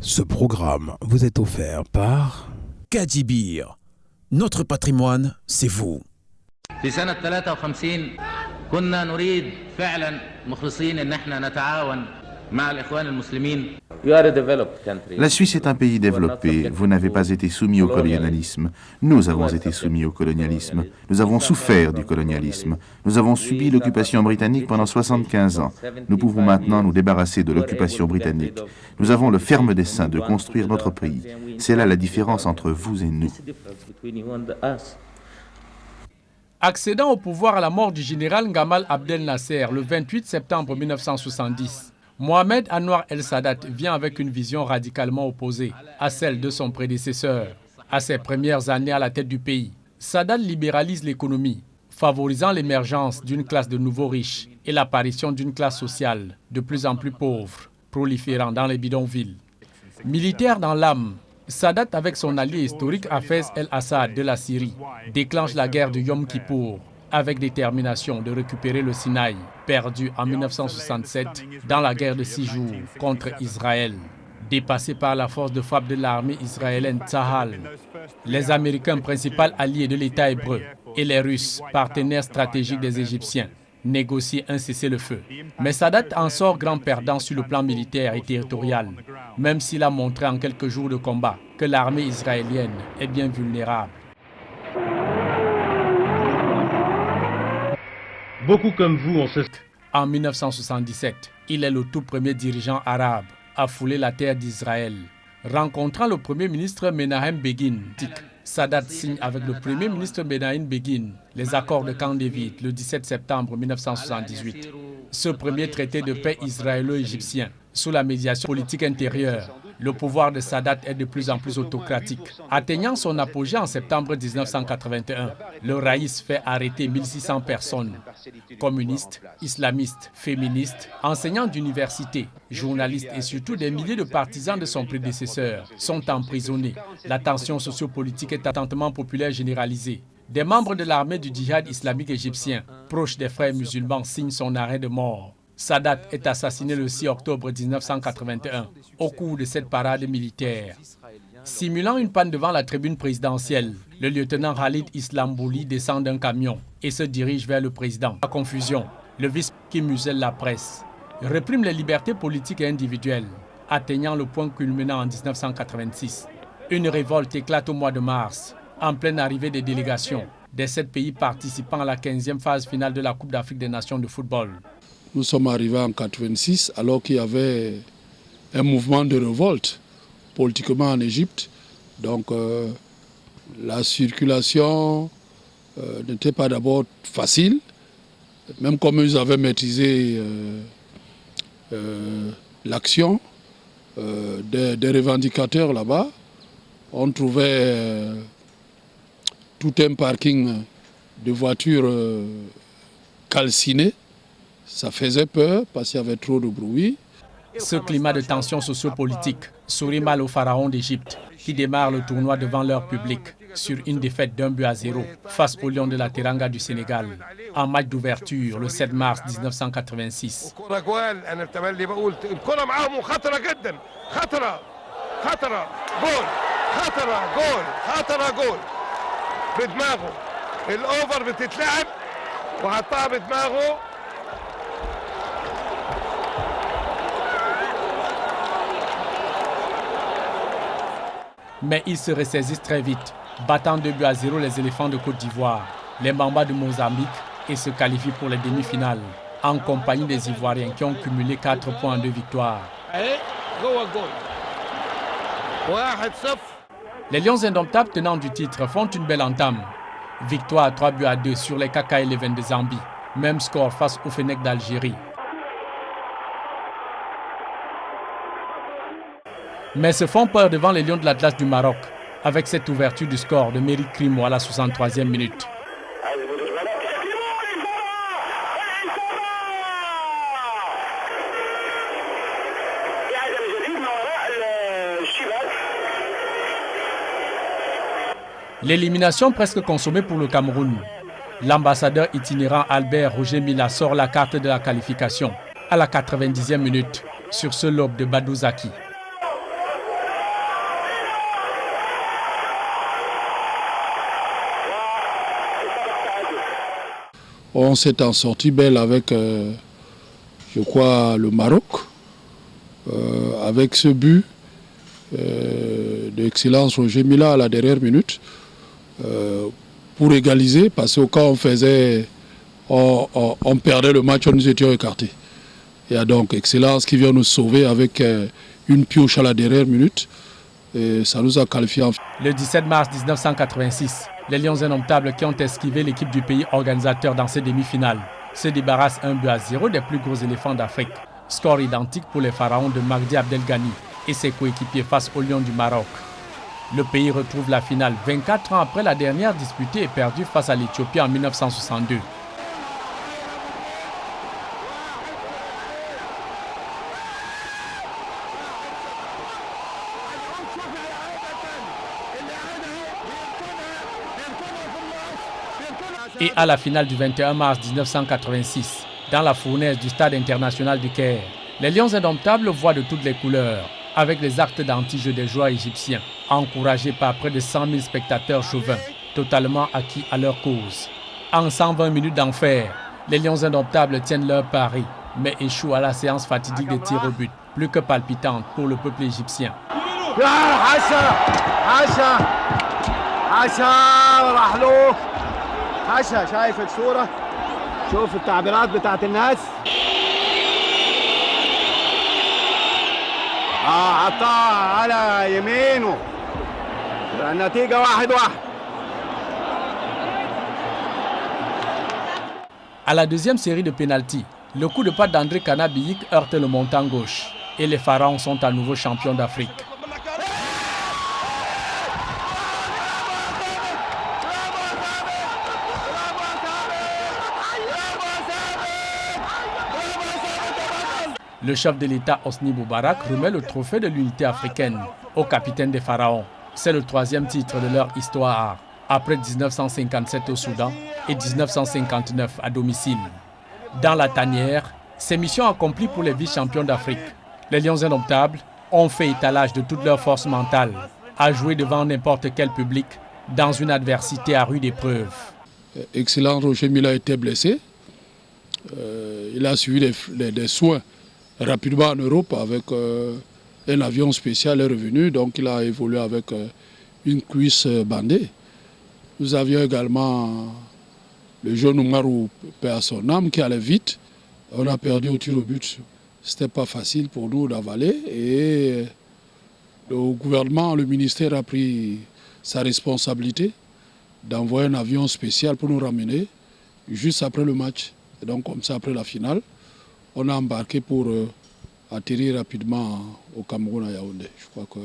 Ce programme vous est offert par Kadibir. Notre patrimoine, c'est vous. في سنة 53 كنا نريد فعلا مخلصين ان احنا نتعاون مع الاخوان المسلمين. La Suisse est un pays développé. Vous n'avez pas été soumis au colonialisme. Nous avons été soumis au colonialisme. Nous avons souffert du colonialisme. Nous avons subi l'occupation britannique pendant 75 ans. Nous pouvons maintenant nous débarrasser de l'occupation britannique. Nous avons le ferme dessein de construire notre pays. C'est là la différence entre vous et nous. Accédant au pouvoir à la mort du général Gamal Abdel Nasser le 28 septembre 1970, Mohamed Anwar el-Sadat vient avec une vision radicalement opposée à celle de son prédécesseur. À ses premières années à la tête du pays, Sadat libéralise l'économie, favorisant l'émergence d'une classe de nouveaux riches et l'apparition d'une classe sociale de plus en plus pauvre, proliférant dans les bidonvilles. Militaire dans l'âme, Sadat, avec son allié historique Hafez el-Assad de la Syrie, déclenche la guerre de Yom Kippour avec détermination de récupérer le Sinaï, perdu en 1967 dans la guerre de 6 jours contre Israël. Dépassé par la force de frappe de l'armée israélienne Tzahal, les Américains, principaux alliés de l'État hébreu, et les Russes, partenaires stratégiques des Égyptiens, négocient un cessez-le-feu. Mais Sadat en sort grand perdant sur le plan militaire et territorial, même s'il a montré en quelques jours de combat que l'armée israélienne est bien vulnérable. Beaucoup comme vous, on se... En 1977, il est le tout premier dirigeant arabe à fouler la terre d'Israël. Rencontrant le premier ministre Menahem Begin, Sadat signe avec le premier ministre Menahem Begin les accords de Camp David le 17 septembre 1978. Ce premier traité de paix israélo-égyptien, sous la médiation politique intérieure, le pouvoir de Sadat est de plus en plus autocratique. Atteignant son apogée en septembre 1981, le Raïs fait arrêter 1600 personnes. Communistes, islamistes, féministes, enseignants d'université, journalistes et surtout des milliers de partisans de son prédécesseur sont emprisonnés. La tension sociopolitique est attentement populaire généralisée. Des membres de l'armée du djihad islamique égyptien, proches des frères musulmans, signent son arrêt de mort. Sadat est assassiné le 6 octobre 1981 au cours de cette parade militaire. Simulant une panne devant la tribune présidentielle, le lieutenant Khalid Islambouli descend d'un camion et se dirige vers le président. À confusion, le vice qui muselle la presse réprime les libertés politiques et individuelles, atteignant le point culminant en 1986. Une révolte éclate au mois de mars, en pleine arrivée des délégations des 7 pays participant à la 15e phase finale de la Coupe d'Afrique des Nations de football. Nous sommes arrivés en 1986 alors qu'il y avait un mouvement de révolte politiquement en Égypte. Donc la circulation n'était pas d'abord facile. Même comme ils avaient maîtrisé l'action des revendicateurs là-bas, on trouvait tout un parking de voitures calcinées. Ça faisait peur parce qu'il y avait trop de bruit. Ce climat de tension sociopolitique sourit mal aux pharaons d'Égypte qui démarrent le tournoi devant leur public sur une défaite d'1-0 face aux Lions de la Teranga du Sénégal en match d'ouverture le 7 mars 1986. Mais ils se ressaisissent très vite, battant 2-0 les éléphants de Côte d'Ivoire, les Mambas de Mozambique et se qualifient pour les demi-finales, en compagnie des Ivoiriens qui ont cumulé 4 points en 2 victoires. Les Lions indomptables tenants du titre font une belle entame. Victoire 3-2 sur les Kaka Eleven de Zambie, même score face au Fennec d'Algérie. Mais se font peur devant les Lions de l'Atlas du Maroc, avec cette ouverture du score de Méry Crimo à la 63e minute. L'élimination presque consommée pour le Cameroun. L'ambassadeur itinérant Albert Roger Mila sort la carte de la qualification à la 90e minute sur ce lob de Badou Zaki. On s'est en sortie belle avec, je crois, le Maroc, avec ce but d'excellence Roger Mila à la dernière minute, pour égaliser, parce que quand on perdait le match, nous étions écartés. Il y a donc Excellence qui vient nous sauver avec une pioche à la dernière minute. Et ça nous a qualifiés. Le 17 mars 1986, les Lions indomptables qui ont esquivé l'équipe du pays organisateur dans ces demi-finales se débarrassent 1-0 des plus gros éléphants d'Afrique. Score identique pour les pharaons de Magdi Abdelghani et ses coéquipiers face aux Lions du Maroc. Le pays retrouve la finale 24 ans après la dernière disputée et perdue face à l'Éthiopie en 1962. Et à la finale du 21 mars 1986, dans la fournaise du stade international du Caire, les Lions indomptables voient de toutes les couleurs, avec les actes d'anti-jeu des joueurs égyptiens, encouragés par près de 100 000 spectateurs chauvins, totalement acquis à leur cause. En 120 minutes d'enfer, les Lions indomptables tiennent leur pari, mais échouent à la séance fatidique des tirs au but, plus que palpitante pour le peuple égyptien. حشا شايف الصورة شوف التعبيرات بتاعت الناس حطها على يمينه النتيجة 1-1. À la deuxième série de pénaltys, le coup de patte d'André Kanabiyik heurte le montant gauche et les pharaons sont à nouveau champions d'Afrique. Le chef de l'État Hosni Moubarak remet le trophée de l'unité africaine au capitaine des pharaons. C'est le troisième titre de leur histoire, après 1957 au Soudan et 1959 à domicile. Dans la tanière, c'est mission accomplie pour les vice-champions d'Afrique. Les Lions indomptables ont fait étalage de toute leur force mentale, à jouer devant n'importe quel public, dans une adversité à rude épreuve. Excellent, Roger Mila était blessé. Il a suivi des soins rapidement en Europe avec un avion spécial est revenu, donc il a évolué avec une cuisse bandée. Nous avions également le jeune Oumarou, paix à son âme, qui allait vite. On a perdu au tir au but. C'était pas facile pour nous d'avaler et le gouvernement, le ministère a pris sa responsabilité d'envoyer un avion spécial pour nous ramener juste après le match. Et donc comme ça, après la finale, on a embarqué pour atterrir rapidement au Cameroun à Yaoundé. Je crois que...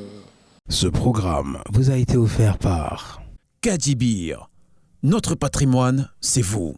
Ce programme vous a été offert par Kadibir. Notre patrimoine, c'est vous.